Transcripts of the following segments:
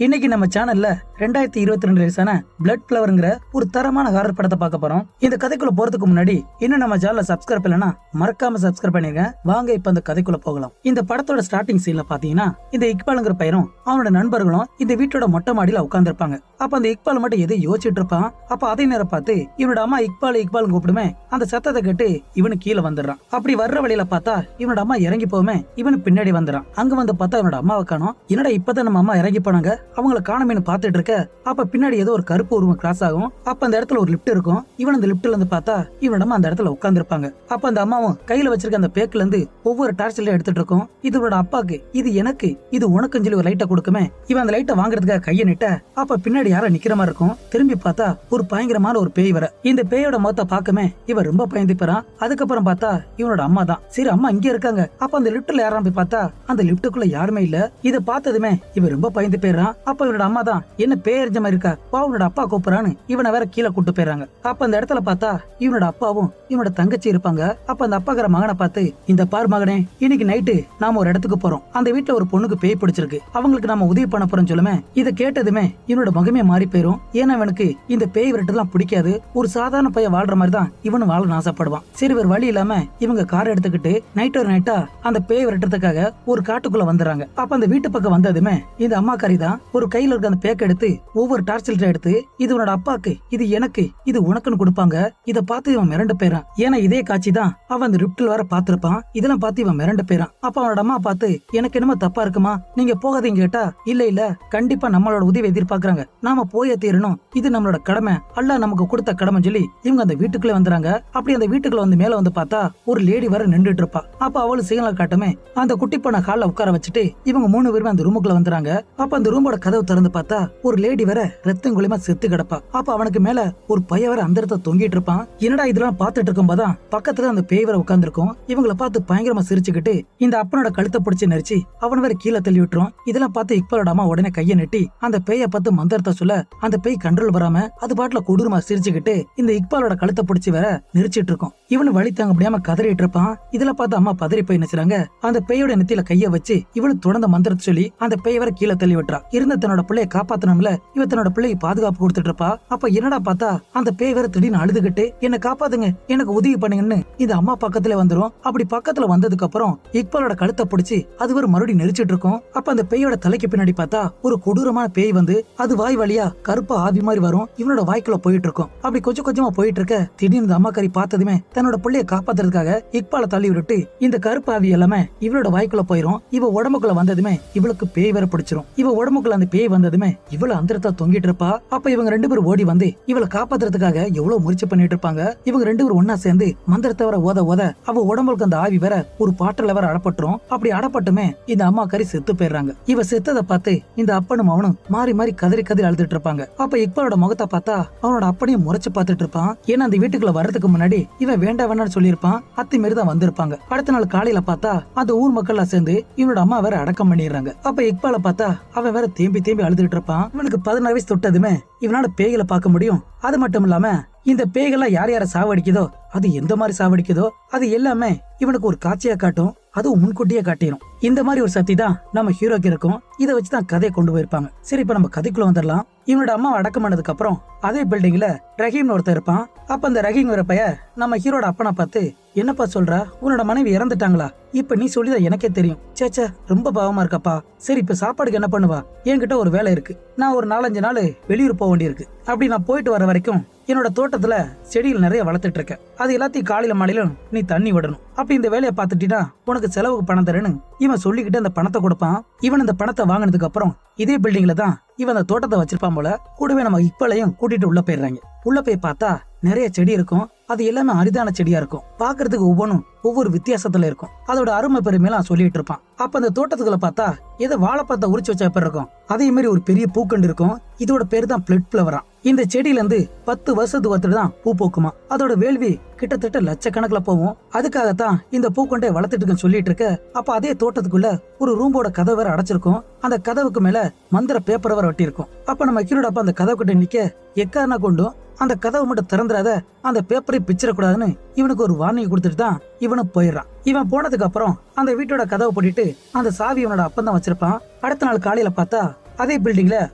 இன்னைக்கு நம்ம சேனல்ல 2022 ரிலீஸான பிளட் ஃபிளவர்ங்கிற ஒரு தரமான ஹாரர் படத்தை பார்க்க போறோம். இந்த கதைக்குள்ள போறதுக்கு முன்னாடி இன்னும் நம்ம சேனலை சப்ஸ்கிரைப் இல்லனா மறக்காம சப்ஸ்கிரைப் பண்ணிருங்க. வாங்க இப்ப அந்த கதைக்குள்ள போகலாம். இந்த படத்தோட ஸ்டார்டிங் சீன்ல பாத்தீங்கன்னா இந்த இக்பால்ங்கிற பையனும் அவனோட நண்பர்களும் இந்த வீட்டோட மொட்டை மாடியில உட்கார்ந்துருப்பாங்க. அப்ப அந்த இக்பால் மட்டும் எதை யோசிச்சுட்டு இருப்பான். அப்ப அதே நேரம் பார்த்து இவனோட அம்மா இக்பால் கூப்பிடுமே அந்த சத்தத்தை கேட்டு இவனு கீழே வந்துடுறான். அப்படி வர்ற வழியில பார்த்தா இவனோட அம்மா இறங்கி போவுமே இவனு பின்னாடி வந்துடுறான். அங்க வந்து பார்த்தா இவனோட அம்மாவை காணோம். என்னடா இப்பதான் நம்ம அம்மா இறங்கி போனாங்க, அவங்கள காணமேனு பாத்துட்டு இருக்க. அப்ப பின்னாடி ஏதோ ஒரு கருப்பு உருவம் கிராஸ் ஆகும். அப்ப அந்த இடத்துல ஒரு லிப்ட் இருக்கும். இவன் அந்த லிப்ட்ல இருந்து பார்த்தா இவனோட அந்த இடத்துல உட்கார்ந்து இருப்பாங்க. அப்ப அந்த அம்மாவும் கையில வச்சிருக்க அந்த பேக்ல இருந்து ஒவ்வொரு டார்ச்ல எடுத்துட்டு இருக்கும். இது இவனோட அப்பாக்கு, இது எனக்கு, இது உனக்குன்னு சொல்லி ஒரு லைட்டை கொடுக்குமே. இவன் அந்த லைட்டை வாங்குறதுக்காக கையை நிட்ட அப்ப பின்னாடி யாரோ நிக்கிற மாதிரி இருக்கும். திரும்பி பார்த்தா ஒரு பயங்கரமான ஒரு பேய் வர. இந்த பேயோட முகத்தை பார்க்கமே இவன் ரொம்ப பயந்து போறான். அதுக்கப்புறம் பார்த்தா இவனோட அம்மா தான். சரி அம்மா இங்க இருக்காங்க. அப்ப அந்த லிப்ட்ல யாரும் போய் பார்த்தா அந்த லிப்டுக்குள்ள யாருமே இல்ல. இதை பார்த்ததுமே இவன் ரொம்ப பயந்து போயிடுறான். அப்ப இவனோட அம்மா தான் என்ன பேயறிஞ்ச மாதிரி இருக்கா, உன்னோட அப்பா கூப்பிடறான்னு இவனை வேற கீழே கூட்டு போயிடறாங்க. அப்ப அந்த இடத்துல பார்த்தா இவனோட அப்பாவும் இவனோட தங்கச்சி இருப்பாங்க. அப்ப அந்த அப்பாக்கிற மகனை பார்த்து, இந்த பார் மகனே, இன்னைக்கு நைட்டு நாம ஒரு இடத்துக்கு போறோம். அந்த வீட்டுல ஒரு பொண்ணுக்கு பேய் பிடிச்சிருக்கு, அவங்களுக்கு நாம உதவி பண்ண போறோம் சொல்லுமே. இதை கேட்டதுமே இவனோட முகமே மாறி போயிரும். ஏன்னா இவனுக்கு இந்த பேய் விரட்டுலாம் பிடிக்காது. ஒரு சாதாரண பையன் வாழ்ற மாதிரி தான் இவனு வாழ ஆசைப்படுவான். சரி ஒரு வழி இல்லாம இவங்க கார் எடுத்துக்கிட்டு நைட்டோட நைட்டா அந்த பேய் விரட்டுறதுக்காக ஒரு காட்டுக்குள்ள வந்துடுறாங்க. அப்ப அந்த வீட்டு பக்கம் வந்ததுமே இந்த அம்மாக்காரி தான் ஒரு கையில இருக்க அந்த பேக்க எடுத்து ஒவ்வொரு டார்ச் லைட் எடுத்து இது உன்னோட அப்பாக்கு, இது எனக்கு, இது உனக்குன்னு கொடுப்பாங்க. இத பார்த்து இவன் மிரண்டு போயிறான். ஏன்னா இதே காட்சி தான் அவன் அந்த ரிப்டில் வர பாத்திருப்பான். இதெல்லாம் பார்த்து இவன் மிரண்டு போயிறான். அப்ப அவனோட அம்மா பார்த்து, எனக்கு என்னமோ தப்பா இருக்குமா, நீங்க போகாதீங்க கேட்டா, இல்ல கண்டிப்பா நம்மளோட உதவி எதிர்பார்க்கறாங்க, நாம போயே தீரணும், இது நம்மளோட கடமை, அல்லாஹ் நமக்கு கொடுத்த கடமை சொல்லி இவங்க அந்த வீட்டுக்குள்ள வந்துறாங்க. அப்படி அந்த வீட்டுக்குள்ள வந்து மேல வந்து பார்த்தா ஒரு லேடி வர நின்றுட்டு இருப்பா. அப்ப அவளு சிக்னல் காட்டுமே அந்த குட்டி பொண்ண ஹால்ல உட்கார வச்சுட்டு இவங்க 3 பேருமே அந்த ரூமுக்குள்ள வந்துறாங்க. அப்ப அந்த ரூமோட கதவு திறந்து பார்த்தா ஒரு லேடி வர ரத்தம் குளிமா செத்து கிடப்பா. அப்ப அவனுக்கு மேல ஒரு பைய வர அந்த இடத்த தொங்கிட்டு இருப்பான். என்னடா இதெல்லாம் பாத்துட்டு இருக்கும் போதான் பக்கத்துல அந்த பேய் வர உட்கார்ந்து இருக்கும். இவங்களை பார்த்து பயங்கரமா சிரிச்சுக்கிட்டு இந்த அப்பனோட கழுத்தை பிடிச்சு நெரிச்சு அவன் வேற கீழே தள்ளி விட்டுரும். இதெல்லாம் பார்த்து இக்பாலோட அம்மா உடனே கையை நெட்டி அந்த பேய பார்த்து மந்திரத்தை சொல்ல அந்த பேய் கண்ட்ரோல் வராம அது பாட்டுல கொடூரமா சிரிச்சுக்கிட்டு இந்த இக்பாலோட கழுத்தை பிடிச்சு வேற நெரிச்சிட்டு இருக்கும். இவனு வழி தாங்க முடியாம கதறிட்டு இருப்பான். இதெல்லாம் பார்த்து அம்மா பதறி போய் நினைச்சாங்க. அந்த பேயோட நெத்தியில கைய வச்சு இவனு தொடர்ந்த மந்திரத்தை சொல்லி அந்த பேய வர கீழே தள்ளி விட்டுறா. இருந்த தன்னோட பிள்ளைய காப்பாத்தணும்ல, இவ தன்னோட பிள்ளைக்கு பாதுகாப்பு கொடுத்துட்டு இருப்பா. அப்ப என்னடா பார்த்தா அந்த பேய் வேற திடீர்னு அழுதுகிட்டு என்ன காப்பாத்துங்க, எனக்கு உதவி பண்ணுங்கன்னு இந்த அம்மா பக்கத்துல வந்துரும். அப்படி பக்கத்துல வந்ததுக்கு அப்புறம் இக்பாலோட கழுத்தை பிடிச்சு அது ஒரு மறுபடியும் நெரிச்சிட்டு இருக்கும். அப்ப அந்த பேயோட தலைக்கு பின்னாடி பார்த்தா ஒரு கொடூரமான பேய் வந்து அது வாய் வழியா கருப்பா ஆவி மாதிரி வரும். இவனோட வாய்க்குள்ள போயிட்டு இருக்கும். அப்படி கொஞ்சம் கொஞ்சமா போயிட்டு இருக்க திடீர்னு இந்த அம்மாக்காரி பார்த்ததுமே தன்னோட பிள்ளைய காப்பாத்துறதுக்காக இக்பால தள்ளி விட்டுட்டு இந்த கருப்பு ஆவி எல்லாமே இவளோட வாய்க்குள்ள போயிரும். இவ உடம்புக்குள்ள வந்ததுமே இவளுக்கு பேய் வேற பிடிச்சிரும். இவ உடம்புக்குள்ள அந்த பேய் வந்ததுமே இவள அந்த இடத்துல தொங்கிட்டு இருப்பா. அப்ப இவங்க 2 பேரும் ஓடி வந்து இவளை காப்பாத்துறதுக்காக எவ்வளவு முயற்சி பண்ணிட்டு இருப்பாங்க. இவங்க 2 பேரும் ஒன்னா சேர்ந்து மந்திரத்தை வர ஓத அவ உடம்புக்கு அந்த ஆவி வேற ஒரு பாட்டில வேற அடப்பட்டுரும். அப்படி அடப்பட்டுமே இந்த அம்மா கறி செத்து போயிடுறாங்க. இவ செத்ததை பார்த்து இந்த அப்பனும் அவனும் மாறி மாறி கதறி அழுதுட்டு இருப்பாங்க. அப்ப இக்பாலோட முகத்தை பார்த்தா அவனோட அப்பனையும் முறைச்சு பார்த்துட்டு இருப்பான். ஏன்னா அந்த வீட்டுக்குள்ள வர்றதுக்கு முன்னாடி இவன் வேண்டாம் சொல்லியிருப்பான். அத்தி மாரி தான் வந்திருப்பாங்க. அடுத்த நாள் காலையில பார்த்தா அந்த ஊர் மக்கள் சேர்ந்து இவனோட அம்மா வேற அடக்கம் பண்ணிடுறாங்க. அப்ப இக்பால பார்த்தா அவன் வேற தேம்பி அழுதுட்டு இருப்பான். இவனுக்கு 16 வயசு தொட்டதுமே இவனால பேய்களை பார்க்க முடியும். அது மட்டும் இல்லாம இந்த பேய்கள்லாம் யார சாவடிக்குதோ, அது எந்த மாதிரி சாவடிக்குதோ அது எல்லாமே இவனுக்கு ஒரு காட்சியா காட்டும். அதுவும் முன்கூட்டியே காட்டிடும். இந்த மாதிரி ஒரு சக்தி தான் நம்ம ஹீரோக்கு இருக்கும். இதை வச்சுதான் கதையை கொண்டு போயிருப்பாங்க. சரி இப்ப நம்ம கதைக்குள்ள வந்துடலாம். இவனோட அம்மா அடக்கம் பண்ணதுக்கு அப்புறம் அதே பில்டிங்ல ரஹீம்னு ஒருத்தர் இருப்பான். அப்ப அந்த ரஹீம் வர பைய நம்ம ஹீரோட அப்பனை பார்த்து, என்னப்பா சொல்ற, உன்னோட மனைவி இறந்துட்டாங்களா? இப்ப நீ சொல்லிதான் எனக்கே தெரியும். சேச்சா ரொம்ப பாவமா இருக்கப்பா. சரி இப்ப சாப்பாடுக்கு என்ன பண்ணுவா? என்கிட்ட ஒரு வேலை இருக்கு. நான் ஒரு 4-5 நாள் வெளியூர் போக வேண்டியிருக்கு. அப்படி நான் போயிட்டு வர வரைக்கும் என்னோட தோட்டத்துல செடிகள் நிறைய வளர்த்துட்டு இருக்கேன். அது எல்லாத்தையும் காலையில மாலையிலும் நீ தண்ணி விடணும். அப்படி இந்த வேலையை பார்த்துட்டீங்கன்னா உனக்கு செலவுக்கு பணம் தரேன்னு இவன் சொல்லிக்கிட்டு அந்த பணத்தை கொடுப்பான். இவன் அந்த பணத்தை வாங்கினதுக்கு அப்புறம் இதே பில்டிங்ல தான் இவன் அந்த தோட்டத்தை வச்சிருப்பான் போல. கூடவே நம்ம இக்பாலையும் கூட்டிட்டு உள்ள போயிடுறாங்க. உள்ள போய் பார்த்தா நிறைய செடி இருக்கும். அது எல்லாமே அரிதான செடியா இருக்கும். பாக்குறதுக்கு ஒவ்வொன்றும் ஒவ்வொரு வித்தியாசத்துல இருக்கும். அதோட அருமை பெருமையெல்லாம் சொல்லிட்டு இருப்பான். அப்ப அந்த தோட்டத்துக்குள்ள பார்த்தா ஏதோ வாழைப்பழத்தை உரிச்சு வச்ச பேர் இருக்கும். அதே மாதிரி ஒரு பெரிய பூக்கண்டு இருக்கும். இதோட பேரு தான் பிளட் ஃபிளவரா. இந்த செடியில இருந்து 10 வருஷத்துக்கு ஒருத்தர் தான் பூ பூக்குமா. அதோட வேள்வி கிட்டத்தட்ட லட்சக்கணக்குல போவோம். அதுக்காகத்தான் இந்த பூக்கொண்டை வளர்த்துட்டு இருக்குன்னு சொல்லிட்டு இருக்க. அப்ப அதே தோட்டத்துக்குள்ள ஒரு ரூமோட கதவு வேற அடைச்சிருக்கும். அந்த கதவுக்கு மேல மந்திர பேப்பர் வேற ஒட்டி இருக்கும். அப்ப நம்ம ஹீரோட அப்ப அந்த கதவு கிட்ட நிக்க எக்காரனா கொண்டும் அந்த கதவை மட்டும் திறந்துடாத, அந்த பேப்பரை பிச்சிடக்கூடாதுன்னு இவனுக்கு ஒரு வார்னிங் கொடுத்துட்டு தான் இவனும் போயிடுறான். இவன் போனதுக்கு அப்புறம் அந்த வீட்டோட கதவை போட்டுட்டு அந்த சாவி இவனோட அப்பந்தான் வச்சிருப்பான். அடுத்த நாள் காலையில பார்த்தா அதே பில்டிங்ல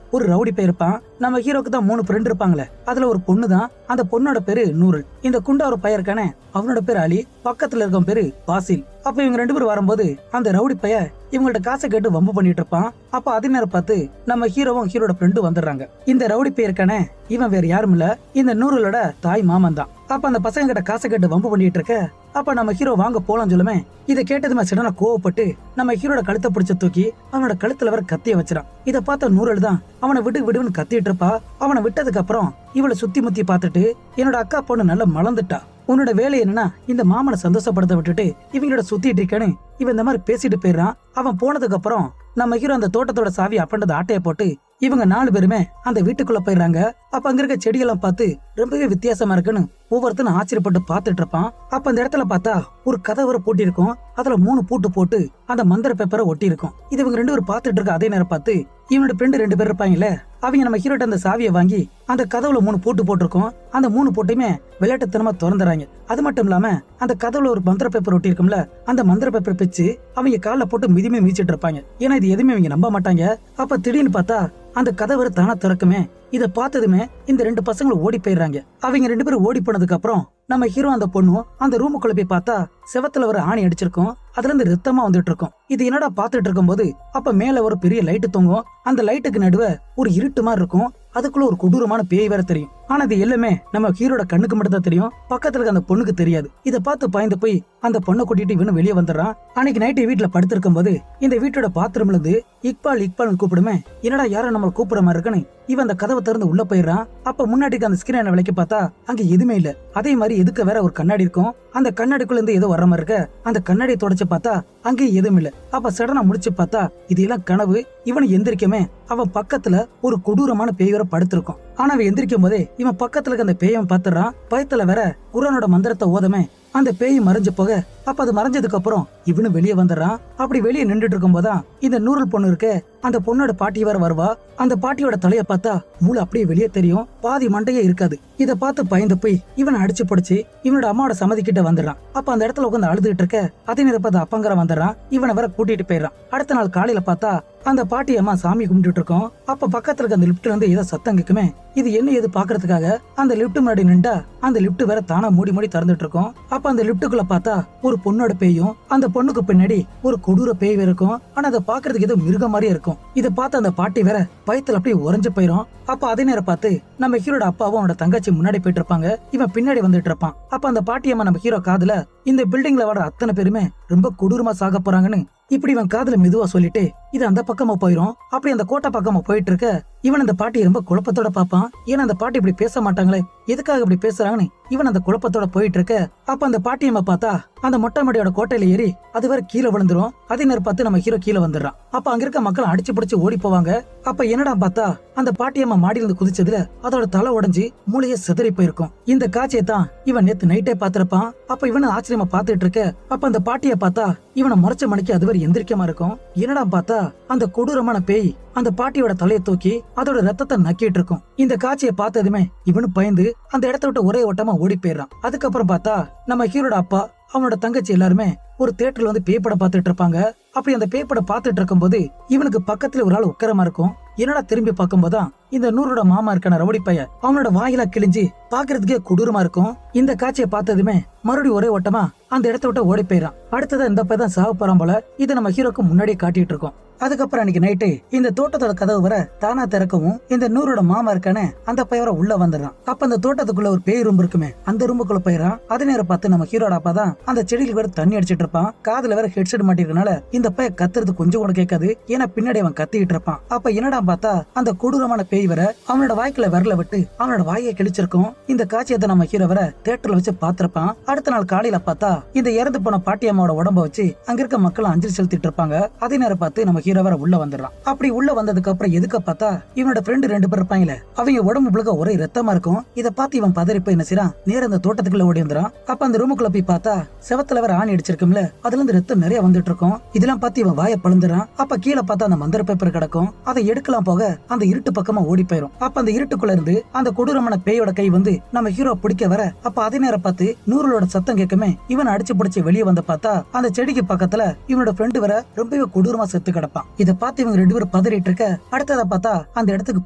ஒரு ரவுடி பையன் இருப்பான். நம்ம ஹீரோக்கு தான் 3 ஃப்ரெண்ட் இருப்பாங்களே, அதுல ஒரு பொண்ணு தான். அந்த பொண்ணோட பேரு நூருல். இந்த குண்டா ஒரு பையன் இருக்கானே, அவனோட பேரு அலி. பக்கத்துல இருக்க பேரு பாசில். அப்ப இவங்க 2 பேரும் வரும்போது அந்த ரவுடி பைய இவங்கள்ட்ட காசை கேட்டு வம்பு பண்ணிட்டு இருப்பான். அப்ப அதே நேரம் பார்த்து நம்ம ஹீரோவும் ஹீரோட ஃப்ரெண்டும் வந்துடுறாங்க. இந்த ரவுடி பையன் இருக்கானே, இவன் வேற யாரும் இல்ல, இந்த நூருலோட தாய் மாமன் தான். அப்ப அந்த பசங்க கிட்ட காசை கேட்டு வம்பு பண்ணிட்டு இருக்க, அப்ப நம்ம ஹீரோ வாங்க போலாம் சொல்லுமே, இதை கேட்டதுமே சடனா கோவப்பட்டு நம்ம ஹீரோட கழுத்தை பிடிச்ச தூக்கி அவனோட கழுத்துல வர கத்திய வச்சிடான். இதை பார்த்த நூருல் தான் அவனை விடுன்னு கத்திட்டு இருப்பா. அவனை விட்டதுக்கு அப்புறம் இவளை சுத்தி முத்தி பார்த்துட்டு, என்னோட அக்கா பொண்ணு நல்லா மலர்ந்துட்டா, உன்னோட வேலை என்னன்னா இந்த மாமனை சந்தோஷப்படுத்த விட்டுட்டு இவங்களோட சுத்திட்டு இருக்கேன்னு இவன் இந்த மாதிரி பேசிட்டு போயிடறான். அவன் போனதுக்கு அப்புறம் நம்ம ஹீரோ அந்த தோட்டத்தோட சாவி அப்பண்டது ஆட்டைய போட்டு இவங்க 4 பேருமே அந்த வீட்டுக்குள்ள போயிடுறாங்க. அப்ப அங்க இருக்க செடியெல்லாம் பார்த்து ரொம்பவே வித்தியாசமா இருக்குன்னு ஒவ்வொருத்தனும் ஆச்சரியப்பட்டு பாத்துட்டு இருப்பான். அப்ப அந்த இடத்துல பார்த்தா ஒரு கதவரை பூட்டி இருக்கும். அதுல 3 பூட்டு போட்டு அந்த மந்திர பேப்பரை ஒட்டி இருக்கும். இது இவங்க 2 பேரும் பாத்துட்டு இருக்க அதே நேரம் பார்த்து இவனோட ஃப்ரெண்டு 2 பேர் இருப்பாங்கல்ல, அவங்க நம்ம ஹீரோட்ட அந்த சாவியை வாங்கி அந்த கதவுல 3 பூட்டு போட்டிருக்கோம். அந்த 3 பூட்டையுமே விளையாட்டுத்தனமா திறந்துறாங்க. அது மட்டும் இல்லாம அந்த கதவுல ஒரு மந்திர பேப்பர் ஒட்டி இருக்கும்ல, அந்த மந்திர பேப்பர் பிச்சு அவங்க கால போட்டு மிதிமே மிதிச்சிட்டு இருப்பாங்க. ஏன்னா இது எதுவுமே அவங்க நம்ப மாட்டாங்க. அப்ப திடீர்னு பார்த்தா அந்த கதவு தானா திறக்குமே. இத பார்த்ததுமே இந்த 2 பசங்களும் ஓடி போயிடுறாங்க. அவங்க 2 பேரும் ஓடி போனதுக்கு அப்புறம் நம்ம ஹீரோ அந்த பொண்ணும் அந்த ரூமுக்குள்ள போய் பார்த்தா செவத்துல ஒரு ஆணி அடிச்சிருக்கும். அதுல இருந்து ரத்தமா வந்துட்டு இருக்கும். இது என்னடா பாத்துட்டு இருக்கும் போது அப்ப மேல ஒரு பெரிய லைட்டு தொங்கும். அந்த லைட்டுக்கு நடுவே ஒரு இருட்டு மாதிரி இருக்கும். அதுக்குள்ள ஒரு கொடூரமான பேய் வேற தெரியும். ஆனா இது எல்லாமே நம்ம ஹீரோட கண்ணுக்கு மட்டும் தான் தெரியும். பக்கத்துல இருக்க அந்த பொண்ணுக்கு தெரியாது. இத பார்த்து பயந்து போய் அந்த பொண்ணை கூட்டிட்டு இவனு வெளியே வந்துடுறான். அன்னைக்கு நைட்டு வீட்டுல படுத்திருக்கும் போது இந்த வீட்டோட பாத்ரூம்ல இருந்து இக்பால் கூப்பிடுமே, என்னடா யாரும் நம்ம கூப்பிடுற மாதிரி இருக்குன்னு இவன் அந்த கதவை திறந்து உள்ள போயிடுறான். அப்ப முன்னாடிக்கு அந்த ஸ்கிரீனை விளக்கி பார்த்தா அங்க எதுவுமே இல்ல. அதே மாதிரி எதுக்கு வேற ஒரு கண்ணாடி இருக்கும். அந்த கண்ணாடிக்குள்ள இருந்து ஏதோ வர்ற மாதிரி இருக்க. அந்த கண்ணாடியை தொடச்சு பார்த்தா அங்கேயும் எதுவும் இல்ல. அப்ப சடனா முடிச்சு பார்த்தா இது எல்லாம் கனவு. இவனை எந்திரிக்கமே அவன் பக்கத்துல ஒரு கொடூரமான பேய் வேற படுத்திருக்கும். ஆனா அவன் எந்திரிக்கும் போதே இவன் பக்கத்துல இருக்க அந்த பேயன் பாத்துறான். பயத்துல வேற குர்ஆனோட மந்திரத்தை ஓதமே அந்த பேய் மறைஞ்சு போக, அப்ப அது மறைஞ்சதுக்கு அப்புறம் இவனு வெளியே வந்துடுறான். அப்படி வெளியே நின்றுட்டு இருக்கும் போதான் இந்த நூருல் பொண்ணு இருக்கு, அந்த பொண்ணோட பாட்டி வேற வருவா. அந்த பாட்டியோட தலைய பார்த்தா மூளை அப்படியே வெளியே தெரியும், பாதி மண்டையே இருக்காது. இத பார்த்து பயந்து போய் இவனை அடிச்சு பிடிச்சு இவனோட அம்மாவோட சம்மதி கிட்ட வந்துடுறான். அப்ப அந்த இடத்துல உட்காந்து அழுதுகிட்டு இருக்க அதே நேரம் பார்த்து அப்பங்கிற வந்துடுறான். இவனை வேற கூட்டிட்டு போயிடுறான். அடுத்த நாள் காலையில பார்த்தா அந்த பாட்டி அம்மா சாமி கும்பிட்டு இருக்கோம். அப்ப பக்கத்துல இருக்க அந்த லிப்ட்ல இருந்து ஏதோ சத்தம் கேக்குமே. இது என்ன ஏது பாக்குறதுக்காக அந்த லிப்ட் முன்னாடி நின்றா அந்த லிப்ட் வேற தானா மூடி திறந்துட்டு இருக்கும். அப்ப அந்த லிப்டுக்குள்ள பார்த்தா ஒரு பொண்ணோட பேயும், அந்த பொண்ணுக்கு பின்னாடி ஒரு கொடூர பேய் வேற இருக்கும். ஆனா அதை பாக்குறதுக்கு ஏதோ மிருகம் மாதிரியே இருக்கும். இதை பார்த்து அந்த பாட்டி வேற பயத்துல அப்படியே உறைஞ்சு போயிரும். அப்ப அதே நேரம் பார்த்து நம்ம ஹீரோட அப்பாவும் அவனோட தங்கச்சி முன்னாடி போயிட்டு இருப்பாங்க. இவன் பின்னாடி வந்துட்டு இருப்பான். அப்ப அந்த பாட்டி அம்மா நம்ம ஹீரோ காதுல இந்த பில்டிங்ல வர அத்தனை பேருமே ரொம்ப கொடூரமா சாக போறாங்கன்னு இப்படி இவன் காதுல மெதுவா சொல்லிட்டு இது அந்த பக்கமா போயிரும். அப்படி அந்த கோட்டை பக்கமா போயிட்டு இருக்க இவன் அந்த பாட்டி ரொம்ப குழப்பத்தோட பாப்பான். ஏன்னா அந்த பாட்டி இப்படி பேச மாட்டாங்களே, எதுக்காக இப்படி பேசுறாங்கன்னு இவன் அந்த குழப்பத்தோட போயிட்டு இருக்க. அப்ப அந்த பாட்டியம்மா பார்த்தா அந்த மொட்டை மாடியோட கோட்டையில ஏறி அது வேற கீழே விழுந்துரும். அதே நேரம் பார்த்து நம்ம ஹீரோ கீழே வந்துடுறான். அப்ப அங்க இருக்க மக்கள் அடிச்சு பிடிச்சு ஓடி போவாங்க. அப்ப என்னடா பார்த்தா அந்த பாட்டியம்மா மாடியில இருந்து குதிச்சதுல அதோட தலை உடைஞ்சு மூளையே சிதறி போயிருக்கும். இந்த காட்சியை தான் இவன் நேத்து நைட்டே பாத்திருப்பான். அப்ப இவனை ஆச்சரியமா பாத்துட்டு இருக்க. அப்ப அந்த பாட்டிய பார்த்தா இவனை முறைச்ச மணிக்கு அது வரை எந்திரிக்கமா இருக்கும். என்னடா பார்த்தா அந்த கொடூரமான பேய் அந்த பாட்டியோட தலையை தூக்கி அதோட ரத்தத்தை நக்கிட்டு இருக்கும். இந்த காட்சியை பார்த்ததுமே இவனு பயந்து அந்த இடத்த விட்டு ஒரே ஓட்டமா ஓடி போயிடுறான். அதுக்கப்புறம் பார்த்தா நம்ம ஹீரோட அப்பா அவனோட தங்கச்சி எல்லாருமே ஒரு தியேட்டர்ல வந்து பேப்படம் பார்த்துட்டு இருப்பாங்க. அப்படி அந்த பேப்படம் பார்த்துட்டு இருக்கும் போது இவனுக்கு பக்கத்துல ஒரு ஆள் உட்காரமா இருக்கும். என்னடா திரும்பி பார்க்கும் போதான் இந்த நூரோட மாமா இருக்கான ரவுடி பைய அவனோட வாயிலா கிழிஞ்சு பாக்குறதுக்கே கொடூரமா இருக்கும். இந்த காட்சியை பார்த்ததுமே மறுபடியும் ஒரே ஓட்டமா அந்த இடத்த விட்டு ஓடி போயிடறான். அடுத்ததான் இந்த பையன் தான் சாக போறான் போல. இதை நம்ம ஹீரோக்கு முன்னாடியே காட்டிட்டு இருக்கோம். அதுக்கப்புறம் அன்னைக்கு நைட்டு இந்த தோட்டத்தோட கதவு வர தானா திறக்கவும் இந்த நூரோட மாமா இருக்கானே அந்த பையன் உள்ள வந்துடுறான். அப்ப அந்த தோட்டத்துக்குள்ள ஒரு பேய் ரூம் இருக்குமே, அந்த ரூமுக்குள்ள போயிடறான். அதே நேரம் பார்த்து நம்ம ஹீரோட அப்பா தான் அந்த செடியில் வேற தண்ணி அடிச்சிட்டு இருப்பான். காதுல வேற ஹெட்செட் மாட்டிருக்கனால இந்த பையன் கத்துறது கொஞ்சம் கூட கேட்காது. ஏன்னா பின்னாடி அவன் கத்திட்டு இருப்பான். அப்ப என்னடா பார்த்தா அந்த கொடூரமான பேய் வர அவனோட வாய்க்குள்ள விரல விட்டு அவனோட வாயை கிழிச்சிருக்கும். இந்த காட்சியத்தை நம்ம ஹீரோ வர தியேட்டர்ல வச்சு பாத்திருப்பான். அடுத்த நாள் காலையில பார்த்தா இந்த இறந்து போன பாட்டி அம்மாவோட உடம்ப வச்சு அங்க இருக்க மக்கள் அஞ்சலி செலுத்திட்டு இருப்பாங்க. அதே நேரம் பார்த்து நம்ம ஹீரோ வர உள்ள வந்துடுறான். அப்படி உள்ள வந்ததுக்கு அப்புறம் எதுக்க பார்த்தா இவனோட ஃப்ரெண்டு 2 பேர் இருப்பாங்களே, அவங்க உடம்பு முழுக்க ஒரே ரத்தமா இருக்கும். இத பார்த்து இவன் பதறி போய் என்ன செய்யறான், நேர அந்த தோட்டத்துக்குள்ள ஓடி வந்துறான். அப்ப அந்த ரூமுக்குள்ள போய் பார்த்தா செவத்துல வேற ஆணி அடிச்சிருக்கும்ல, அதுல இருந்து ரத்தம் நிறைய வந்துட்டு இருக்கும். இதெல்லாம் பார்த்து இவன் வாயை பழுந்துறான். அப்ப கீழே பார்த்தா அந்த மந்திர பேப்பர் கிடக்கும். அதை எடுக்கலாம் போக அந்த இருட்டு பக்கமா ஓடி போயிரும். அப்ப அந்த இருட்டுக்குள்ள இருந்து அந்த கொடூரமான பேயோட கை வந்து நம்ம ஹீரோ பிடிக்க வர அப்ப அதே நேரம் பார்த்து நூறோட நூறலோட சத்தம் கேட்குமே இவன் அடிச்சு பிடிச்சி வெளியே வந்து பார்த்தா அந்த செடிக்கு பக்கத்துல இவனோட ஃப்ரெண்டு வர ரொம்பவே கொடூரமா செத்து கிடப்பான். இதை பார்த்து இவங்க 2 பேரும் பதறிட்டு இருக்க அடுத்ததை பார்த்தா அந்த இடத்துக்கு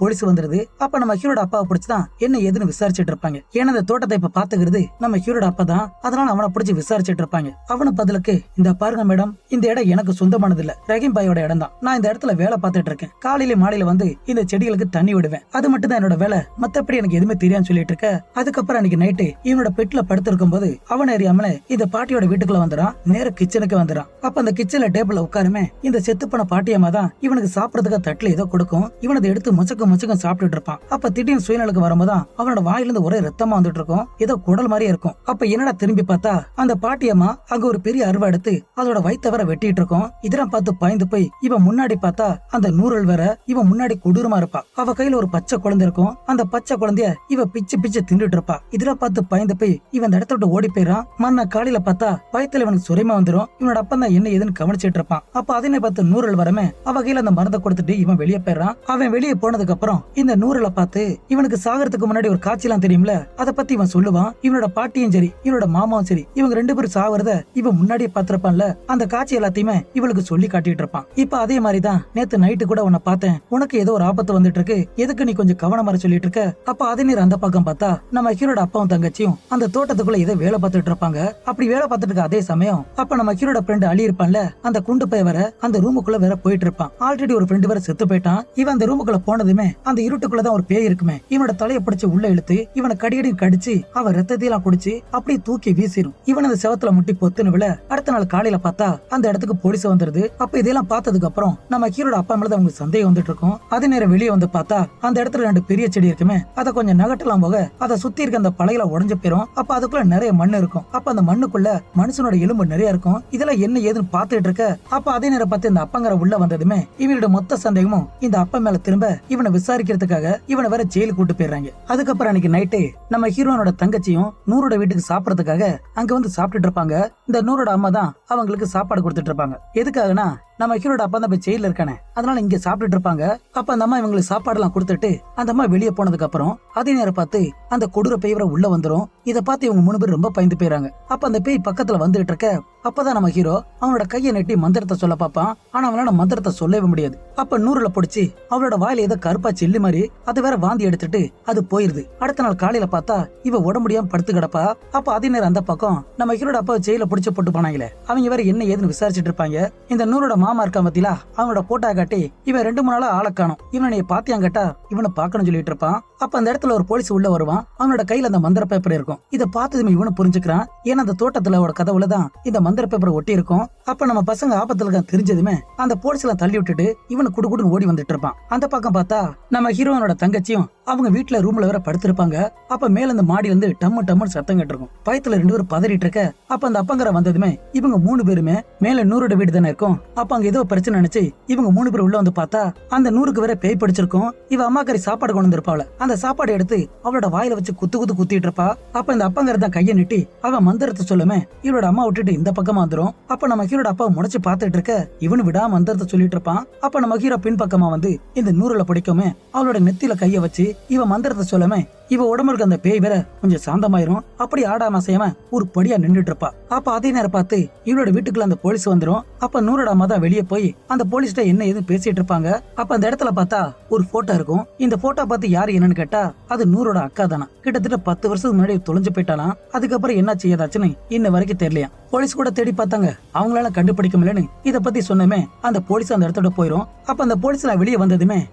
போலீஸ் வந்துருது. அப்ப நம்ம ஹீரோட அப்பாவை பிடிச்சுதான் என்ன ஏதுன்னு விசாரிச்சுட்டு இருப்பாங்க. ஏன்னா அந்த தோட்டத்தை இப்ப பாத்துக்கிறது நம்ம ஹீரோட அப்பா தான். அதனால அவனை பிடிச்சி விசாரிச்சுட்டு இருப்பாங்க. அவனு பதிலுக்கு இந்த பாருங்க மேடம், இந்த இடம் எனக்கு சொந்தமானது இல்ல, ரஹீம் பாயோட இடம் தான். நான் இந்த இடத்துல வேலை பார்த்துட்டு இருக்கேன். காலையில மாலையில வந்து இந்த செடிகளுக்கு தண்ணி விடுவேன். அது மட்டும் தான் என்னோட வேலை, மத்தபடி எனக்கு எதுவுமே தெரியான்னு சொல்லிட்டு இருக்க. அதுக்கப்புறம் அன்னைக்கு நைட்டு இவனோட பெட்ல படுத்திருக்கும் போது அவன் அறியாமலே இந்த பாட்டியோட வீட்டுக்குள்ள வந்துறான். நேர கிச்சனுக்கு வந்துறான். அப்ப அந்த கிச்சன்ல டேபிள்ல உட்காருமே இந்த செத்து போன பாட்டியம்மா தான் இவனுக்கு சாப்பிடறதுக்கு தட்டுல ஏதோ கொடுக்கும். இவனதை எடுத்து முச்சக்கம் சாப்பிட்டுட்டு இருப்பான். அப்ப திடீர்னு சுயநலுக்கு வரும்போதான் அவனோட வாயிலிருந்து ஒரே ரத்தமா வந்துட்டு இருக்கும். ஏதோ குடல் மாதிரியே இருக்கும். அப்ப என்னடா திரும்பி பார்த்தா அந்த பாட்டியம்மா அங்க ஒரு பெரிய அருவா எடுத்து அதோட வயித்த வர வெட்டிட்டு இருக்கும். இதெல்லாம் பார்த்து பயந்து போய் இவன் முன்னாடி பார்த்தா அந்த நூறல் வேற இவன் முன்னாடி கொடூரமா இருப்பா. அவ கையில ஒரு பச்சை குழந்தை இருக்கும். அந்த பச்சை குழந்தைய இவ பிச்சு தின்னுட்டு இருப்பா. இதெல்லாம் பார்த்து பயந்து போய் இவன் அந்த இடத்த விட்டு ஓடி போயிடான். மண்ண காலையில பார்த்தா வயித்துல இவனுக்கு சுரமா வந்துரும். இவனோட அப்பா தான் என்ன ஏதுன்னு கவனிச்சிட்டு இருப்பான். அப்ப அதனை பார்த்து நூறல் வரமே அவ கையில அந்த மருந்தை கொடுத்துட்டு இவன் வெளியே போயிடறான். அவன் வெளியே போனதுக்கு அப்புறம் இந்த நூறலை பார்த்து இவனுக்கு சாகிறதுக்கு முன்னாடி ஒரு காட்சியெல்லாம் தெரியும்ல, அதை பத்தி இவன் சொல்லுவான். இவனோட பாட்டியும் சரி இவனோட மாமாவும் சரி இவங்க 2 பேரும் சாவறத இவன் முன்னாடியே பாத்திருப்பான்ல, அந்த காட்சி எல்லாத்தையுமே இவளுக்கு சொல்லி காட்டிட்டு இருப்பான். இப்ப அதே மாதிரிதான் நேத்து நைட்டு கூட உன்னை பார்த்தேன், உனக்கு ஏதோ ஒரு ஆபத்து வந்துட்டு இருக்கு, எதுக்கு நீ கொஞ்சம் கவனமா சொல்லிட்டு இருக்க. அப்ப அதே நேரம் அந்த பக்கம் பார்த்தா நம்ம ஹீரோட அப்பாவும் தங்கச்சியும் அந்த தோட்டத்துக்குள்ள ஏதோ வேலை பார்த்துட்டு இருப்பாங்க. அப்படி வேலை பார்த்துட்டு இருக்க அதே சமயம் அப்ப நம்ம ஹீரோட ஃப்ரெண்ட் அலி இருப்பான்ல, அந்த குண்டு பைய வர அந்த ரூமுக்குள்ள வேற போயிட்டு இருப்பான். ஆல்ரெடி ஒரு ஃப்ரெண்டு வேற செத்து போயிட்டான். இவன் அந்த ரூமுக்குள்ள போனதுமே அந்த இருட்டுக்குள்ளதான் ஒரு பேய் இருக்குமே இவனோட தலையை பிடிச்சு உள்ள இழுத்து இவனை கடியடி கடிச்சு அவன் ரத்தத்தையெல்லாம் குடிச்சு அப்படியே தூக்கி வீசிடும். இவன் அந்த செவத்துல முட்டி பொத்துன்னு விழ அடுத்த நாள் காலையில பார்த்தா அந்த இடத்துக்கு போலீஸ் வந்துருது. அப்ப இதெல்லாம் பார்த்ததுக்கு அப்புறம் நம்ம ஹீரோட அப்பா மேலதான் அவங்களுக்கு சந்தேகம் வந்துட்டு இருக்கும். அதே நேரம் வெளியே வந்து பார்த்தா அந்த இடத்துல 2 பெரிய செடி இருக்குமே, அதை கொஞ்சம் நகட்டலாம் போக அதை சுத்தி இருக்க அந்த பழையில உடஞ்சு போயிரும். அப்ப அதுக்குள்ள நிறைய மண் இருக்கும். அப்ப அந்த மண்ணுக்குள்ள மனுஷனோட எலும்பு நிறைய இருக்கும். இதெல்லாம் என்ன ஏதுன்னு பாத்துட்டு இருக்க அப்ப அதே நேரம் பார்த்து இந்த அப்பங்கிற உள்ள வந்ததுமே இவனோட மொத்த சந்தேகமும் இந்த அப்பா மேல திரும்ப இவனை விசாரிக்கிறதுக்காக இவனை வேற ஜெயிலுக்கு கூட்டு போயிடுறாங்க. அதுக்கப்புறம் அன்னைக்கு நைட்டு நம்ம ஹீரோனோட தங்கச்சியும் நூறோட வீட்டுக்கு சாப்பிடறதுக்காக அங்க வந்து சாப்பிட்டுட்டு இருப்பாங்க. இந்த நூறோட அம்மா தான் அவங்களுக்கு சாப்பாடு கொடுத்துட்டு இருப்பாங்க. எதுக்காகனா நம்ம ஹீரோட அப்பா தான் ஜெயில இருக்கானே, அதனால இங்க சாப்பிட்டுட்டு இருப்பாங்க. அப்ப அந்த அம்மா இவங்களுக்கு சாப்பாடு எல்லாம் கொடுத்துட்டு அந்த அம்மா வெளியே போனதுக்கு அப்புறம் அதே நேரம் பார்த்து அந்த கொடூர பேய் வர உள்ள வந்துரும். இத பார்த்து இவங்க 3 பேர் ரொம்ப பயந்து போயிறாங்க. அப்ப அந்த பேய் பக்கத்துல வந்துட்டு இருக்க அப்பதான் நம்ம ஹீரோ அவனோட கையை நெட்டி மந்திரத்தை சொல்ல பாப்பான். ஆனா அவனால மந்திரத்தை சொல்லவே முடியாது. அப்ப நூறுல பிடிச்சி அவளோட வாயில ஏதோ கருப்பா செல்லி மாதிரி அது வேற வாந்தி எடுத்துட்டு அது போயிருது. அடுத்த நாள் காலையில பார்த்தா இவ உடம்பு முடியாம படுத்து கிடப்பா. அப்ப அதே நேரம் அந்த பக்கம் நம்ம ஹீரோட அப்பா ஜெயில பிடிச்சு போட்டு போனாங்களே அவங்க வேற என்ன ஏதுன்னு விசாரிச்சுட்டு இருப்பாங்க. இந்த நூறோட மாமா இருக்கா பத்திலா அவனோட போட்டா காட்டி இவன் 2-3 நாளா ஆளை காணும், இவனை பாத்தியான் கேட்டா இவனை பாக்கணும் சொல்லிட்டு இருப்பான். அப்ப அந்த இடத்துல ஒரு போலீஸ் உள்ள வருவான். அவனோட கையில அந்த மந்திர பேப்பர் இருக்கும். இதை பார்த்ததுமே இவனு புரிஞ்சுக்கிறான். ஏன்னா அந்த தோட்டத்துல கதவுலதான் இந்த மந்திர பேப்பர் ஒட்டி இருக்கும். அப்ப நம்ம பசங்க ஆபத்துல தெரிஞ்சதுமே அந்த போலீஸ் எல்லாம் தள்ளி விட்டுட்டு இவனு குடுகுடுன்னு ஓடி வந்துட்டு இருப்பான். அந்த பக்கம் பார்த்தா நம்ம ஹீரோனோட தங்கச்சியும் அவங்க வீட்டுல ரூம்ல வேற படுத்திருப்பாங்க. அப்ப மேல அந்த மாடி வந்து டம்முன்னு சத்தம் கேட்டிருக்கும். பயத்துல 2 பேரும் பதறிட்டு இருக்க அப்ப அந்த அப்பங்கர வந்ததுமே இவங்க 3 பேருமே மேல நூறோட வீடு தானே இருக்கும். அப்ப அங்க ஏதோ பிரச்சனை நினைச்சு இவங்க 3 பேர் உள்ள வந்து பார்த்தா அந்த நூறுக்கு வேற பேய் பிடிச்சிருக்கும். இவ அம்மாக்கறி சாப்பாடு கொண்டு வந்திருப்பாள். அந்த சாப்பாடு எடுத்து அவளோட வாயில வச்சு குத்திட்டு இருப்பா. அப்ப இந்த அப்பங்கர தான் கையை நீட்டி அவன் மந்திரத்தை சொல்லுமே இவளோட அம்மா விட்டுட்டு இந்த பக்கமா வந்துரும். அப்ப நம்ம ஹீரோட அப்பா முறைச்சு பாத்துட்டு இருக்க இவனு விடாம மந்திரத்தை சொல்லிட்டு இருப்பான். அப்ப நம்ம ஹீரோ பின் பக்கமா வந்து இந்த நூறுல பிடிக்குமே அவளோட நெத்தியில கைய வச்சு இவ மந்திரத்தை சொல்லாம இவ உடம்புக்கு அந்த பேய் வேற கொஞ்சம் சாந்தமாயிரும். அப்படி ஆடாம செய்யாம ஒரு படியா நின்றுட்டு இருப்பா. அப்ப அதே நேரம் பார்த்து இவளோட வீட்டுக்குள்ள அந்த போலீஸ் வந்துரும். அப்ப நூறோட அம்மா தான் வெளியே போய் அந்த போலீஸ்ட என்ன ஏதுன்னு பேசிட்டு இருப்பாங்க. அப்ப அந்த இடத்துல பார்த்தா ஒரு போட்டோ இருக்கும். இந்த போட்டோ பார்த்து யாரு என்னன்னு கேட்டா அது நூறோட அக்கா தானா. கிட்டத்தட்ட 10 வருஷத்துக்கு முன்னாடி தொலைஞ்சு போயிட்டாலாம். அதுக்கப்புறம் என்ன செய்யதாச்சுன்னு இன்ன வரைக்கும் தெரியலையா. போலீஸ் கூட தேடி பார்த்தாங்க, அவங்களால கண்டுபிடிக்க முடியலன்னு இத பத்தி சொன்னமே அந்த போலீஸ் அந்த இடத்தோட போயிரும். அப்ப அந்த போலீஸ் வெளியே வந்ததுமே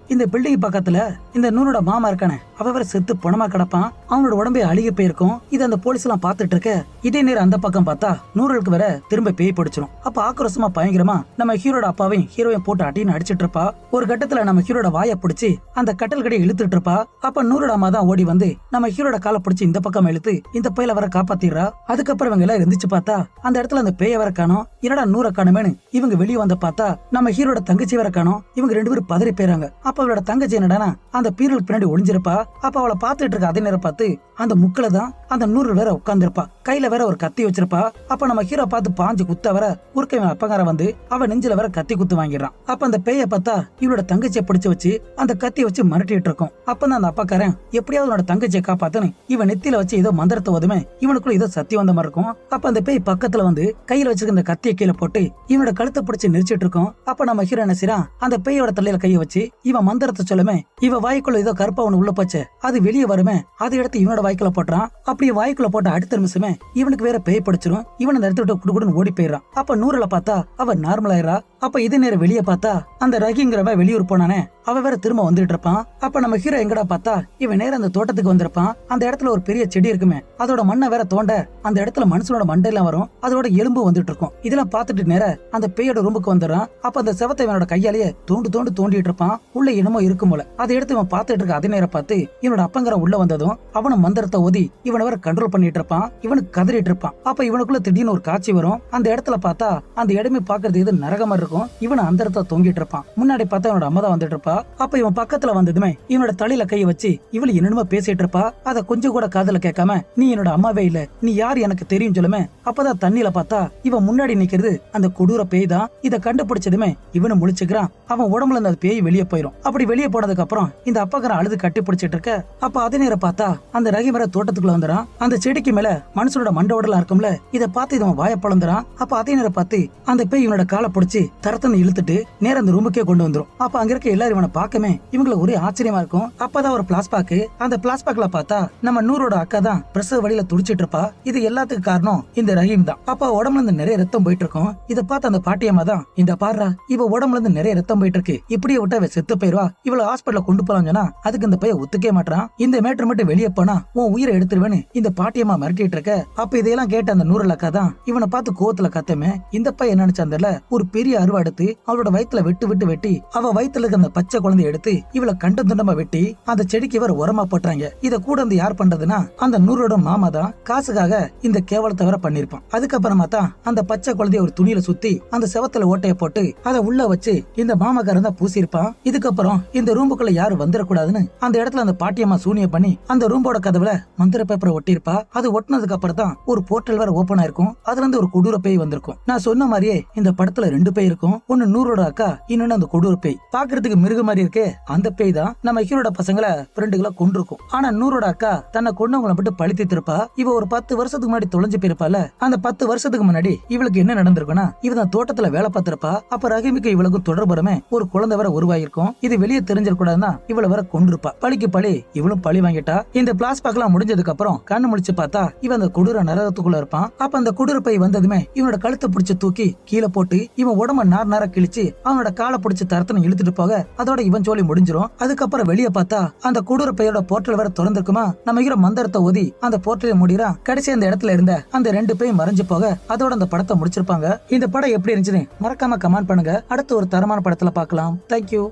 இந்த பில்டிங் பக்கத்துல இந்த நூறோட மாமா இருக்கானே அவ வேற செத்து பணமா கிடப்பான். அவனோட உடம்பே அழுகி போயிருக்கும். இது அந்த போலீஸ் எல்லாம் பாத்துட்டு இருக்க இதே நேரம் அந்த பக்கம் பார்த்தா நூறுக்கு வேற திரும்ப பேய் பிடிச்சிரும். அப்ப ஆக்ரோஷமா பயங்கரமா நம்ம ஹீரோட அப்பாவையும் ஹீரோவையும் போட்டு அடின்னு அடிச்சிட்டு இருப்பா. ஒரு கட்டத்துல நம்ம ஹீரோட வாயை பிடிச்சி அந்த கட்டல் கடையை இழுத்துட்டு இருப்பா. அப்ப நூறோட அம்மா தான் ஓடி வந்து நம்ம ஹீரோட காலை பிடிச்சி இந்த பக்கம் இழுத்து இந்த பையில வர காப்பாத்திடுறா. அதுக்கப்புறம் இவங்க எல்லாம் இருந்துச்சு பார்த்தா அந்த இடத்துல அந்த பேய வேற காணோம். என்னடா நூற காணுமேனு இவங்க வெளியே வந்த பார்த்தா நம்ம ஹீரோட தங்கச்சி வேற காணோம். இவங்க 2 பேரும் பதறி போயிறாங்க. அப்ப அவளோட தங்கச்சி என்னடானா அந்த பீரல் பின்னாடி ஒளிஞ்சிருப்பா. அப்ப அவளை பாத்துட்டு இருக்க அதே நேரம் பார்த்து அந்த முக்கில தான் அந்த நூறு வேற உட்கார்ந்துருப்பா. கையில வேற ஒரு கத்தி வச்சிருப்பா. அப்ப நம்ம ஹீரோ பார்த்து பாஞ்சு குத்த வர குறுக்க அப்பகார வந்து அவ நெஞ்சில வேற கத்தி குத்து வாங்கிடுறான். அப்ப அந்த பேய பார்த்தா இவளோட தங்கச்சியை பிடிச்சு வச்சு அந்த கத்தியை வச்சு மிரட்டிட்டு இருக்கும். அப்பதான் அந்த அப்பக்காரன் எப்படியாவது அவனோட தங்கச்சியை காப்பாத்துன்னு இவன் நெத்தியில வச்சு ஏதோ மந்திரத்தை ஓதுமே இவனுக்குள்ள ஏதோ சத்தி வந்த மாதிரி இருக்கும். அப்ப அந்த பேய் பக்கத்துல வந்து கையில வச்சிருக்க அந்த கத்தியை கீழே போட்டு இவனோட கழுத்தை பிடிச்சு நெரிச்சிட்டு இருக்கும். அப்ப நம்ம ஹீரோ என்ன செய்றான், அந்த பேயோட தலையில கையை வச்சு இவன் மந்திரத்தை சொல்லுமே இவ வாய்க்குள்ள ஏதோ கருப்பா ஒண்ணு உள்ள போச்சு அது வெளியே வருமே அதை எடுத்து இவனோட வாய்க்குள்ள போட்டுறான். அப்படியே வாய்க்குள்ள போட்ட அடுத்த நிமிஷமே இவனுக்கு வேற பேய் படிச்சிரும். இவன் அந்த இடத்த விட்டு குடுகுடுன்னு ஓடி போயிடறான். அப்ப நூறுல பார்த்தா அவ நார்மல் ஆயிரா. அப்ப இதே நேரம் வெளியே பார்த்தா அந்த ரகிங்கிறவ வெளியூர் போனானே அவ வேற திரும்ப வந்துட்டு இருப்பான். அப்ப நம்ம ஹீரோ எங்கடா பார்த்தா இவன் நேரம் அந்த தோட்டத்துக்கு வந்திருப்பான். அந்த இடத்துல ஒரு பெரிய செடி இருக்குமே அதோட மண்ணை வேற தோண்ட அந்த இடத்துல மனுஷனோட மண்டையெல்லாம் வரும். அதோட எலும்பு வந்துட்டு இருக்கும். இதெல்லாம் பார்த்துட்டு நேர அந்த பேயோட ரூமுக்கு வந்துடுறான். அப்ப அந்த செவத்தை இவனோட கையாலேயே தோண்டிட்டு இருப்பான். உள்ள என்னமோ இருக்கும் போல அதை எடுத்து இவன் பார்த்துட்டு இருக்க அதே நேரம் பார்த்து இவனோட அப்பங்கிற உள்ள வந்ததும் அவனும் மந்திரத்தை ஓதி இவனை வேற கண்ட்ரோல் பண்ணிட்டு இருப்பான். இவனுக்கு கதறிட்டு இருப்பான். அப்ப இவனுக்குள்ள திடீர்னு ஒரு காட்சி வரும். அந்த இடத்துல பார்த்தா அந்த இடமே பாக்குறது இது நரகமா இருக்கும். இவன் அந்த இடத்துல தொங்கிட்டு இருப்பான். முன்னாடி பார்த்தா இவனோட அம்மா தான் வந்துட்டு இருப்பா. அப்ப இவன் பக்கத்துல வந்ததுமே இவனோட தலையில கையை வச்சு இவளு என்னென்னமோ பேசிட்டு இருப்பா. அத கொஞ்சம் கூட காதுல கேட்காம நீ என்னோட அம்மாவே இல்ல நீ யார் எனக்கு தெரியும் சொல்லுமே. அப்பதான் தண்ணியில பார்த்தா இவன் முன்னாடி நிக்கிறது அந்த கொடூர பேய் தான். இத கண்டுபிடிச்சதுமே இவனு முழிச்சுக்கிறான். அவன் உடம்புல இருந்த பேய் வெளியே போயிடும். அப்படி வெளியே போனதுக்கு அப்புறம் இந்த அப்பக்காரன் அழுது கட்டி பிடிச்சிட்டு இருக்க. அப்ப அதே நேரம் பார்த்தா அந்த ரகி வர தோட்டத்துக்குள்ள வந்துறான். அந்த செடிக்கு மேல மனுஷனோட மண்டோடலாம் இருக்கும்ல இத பார்த்து இவன் வாய பழந்துறான். அப்ப அதே நேரம் பார்த்து அந்த பேய் இவனோட காலை பிடிச்சி தரத்தன்னு இழுத்துட்டு நேரம் அந்த ரூமுக்கே கொண்டு வந்துரும். அப்ப அங்க இருக்க எல்லாரும் இவனை பார்க்கமே இவங்களுக்கு ஒரே ஆச்சரியமா இருக்கும். அப்பதான் ஒரு பிளாஸ்பாக்கு அந்த பிளாஸ்பாக்ல பார்த்தா நம்ம நூறோட அக்கா தான் பிரசவ வழியில துடிச்சிட்டு இருப்பா. இது எல்லாத்துக்கும் காரணம் இந்த ரஹீம் தான். அப்ப உடம்புல இருந்து நிறைய ரத்தம் போயிட்டு இருக்கும். இத பார்த்து அந்த பாட்டியம்மா தான் இந்த பாடுறா இவ உடம்புல இருந்து நிறைய ரத்தம் போயிட்டு இருக்கு இப்படியே விட்டா இவ செத்து போயிருவா இவள ஹாஸ்பிட்டல கொண்டு போலாம் சொன்னா அதுக்கு இந்த பையன் ஒத்துக்கே மாட்டான். இந்த மேட்டர் மட்டும் வெளியே போனா உன் உயிரை எடுத்துருவேன்னு இந்த பாட்டியம்மா மிரட்டிட்டு இருக்க. அப்ப இதையெல்லாம் கேட்ட அந்த நூறு அக்கா தான் இவனை பார்த்து கோவத்துல கத்தமே இந்த பையன் என்ன நினைச்சாந்தல ஒரு பெரிய அருவா எடுத்து அவளோட வயித்துல வெட்டி அவ வயித்துல இருக்க அந்த பச்சை குழந்தை எடுத்து இவளை கண்ட துண்டமா வெட்டி அந்த செடிக்கு இவர் உரமா போட்டாங்க. இத கூட வந்து யார் பண்றதுன்னா அந்த நூறோட மாமா தான் காசுக்காக இந்த கேவலத்தை வேற பண்ணிருப்பான். அதுக்கப்புறமா தான் அந்த பச்சை குழந்தைய ஒரு துணியில சுத்தி அந்த செவத்துல ஓட்டைய போட்டு அதை உள்ள வச்சு இந்த மாமக்காரன் தான் பூசிருப்பான். இதுக்கப்புறம் இந்த ரூமுக்குள்ள யாரும் வந்துடக்கூடாதுன்னு அந்த இடத்துல அந்த பாட்டியம்மா சூனியம் பண்ணி அந்த ரூம்போட கதவுல மந்திர பேப்பரை ஒட்டிருப்பா. அது ஒட்டினதுக்கு அப்புறம் தான் ஒரு போர்ட்டல் வேற ஓபன் ஆயிருக்கும். அதுல இருந்து ஒரு கொடூர பேய் வந்திருக்கும். நான் சொன்ன மாதிரியே இந்த படத்துல 2 பேய் இருக்கும். ஒன்னு நூறோட அக்கா இன்னொன்னு அந்த கொடூர பேய். பாக்குறதுக்கு மிருக மாதிரி இருக்கே அந்த பேய் தான் நம்ம ஹீரோட பசங்களை ஃப்ரெண்டுகளை கொண்டிருக்கும். ஆனா நூறோட அக்கா தன்னை கொண்டவங்களை மட்டும் பழித்து திருப்பா. இவ ஒரு 10 வருஷத்துக்கு முன்னாடி தொலைஞ்சு போயிருப்பால. அந்த 10 வருஷத்துக்கு முன்னாடி இவளுக்கு என்ன நடந்திருக்குன்னா இவன் தோட்டத்துல வேலை பார்த்திருப்பா. அப்ப ரஹீமுக்கு இவளுக்கு தொடர்புறமே ஒரு குழந்தை வேற உருவாயிருக்கும். இது வெளியே தெரிஞ்சிடக்கூடாதுன்னா இவளை வேற கொண்டிருப்பா. பழிக்கு பழி இவளும் பழி வாங்கிட்டா. இந்த பிளாஸ்பாக் எல்லாம் முடிஞ்சதுக்கு அப்புறம் கண்ணு முடிச்சு பார்த்தா இவன் அந்த கொடூர நரகத்துக்குள்ள இருப்பான். அப்ப அந்த கொடூர பேய் வந்ததுமே இவனோட கழுத்தை பிடிச்சு தூக்கி கீழே போட்டு இவன் உடம்ப நார கிழிச்சு அவனோட காலை பிடிச்சு தரத்தனை இழுத்துட்டு போக அதோட இவன் சொல்லி முடிஞ்சிரும். அதுக்கப்புறம் வெளியே பார்த்தா அந்த கொடூர பேயோட போர்ட்டல் வேற திறந்திருக்குமா. நம்ம ஹீரோ மந்திரத்தை ஓதி அந்த போர்ட்டலை முடிறான். கடைசி அந்த இடத்துல இருந்த அந்த 2 பேயும் மறைஞ்சு போக அதோட அந்த படத்தை முடிச்சிருப்பாங்க. இந்த படம் எப்படி இருந்துச்சுன்னு மறக்காம கமெண்ட் பண்ணுங்க. அடுத்து ஒரு தரமான படத்துல பார்க்கலாம். தேங்க்யூ.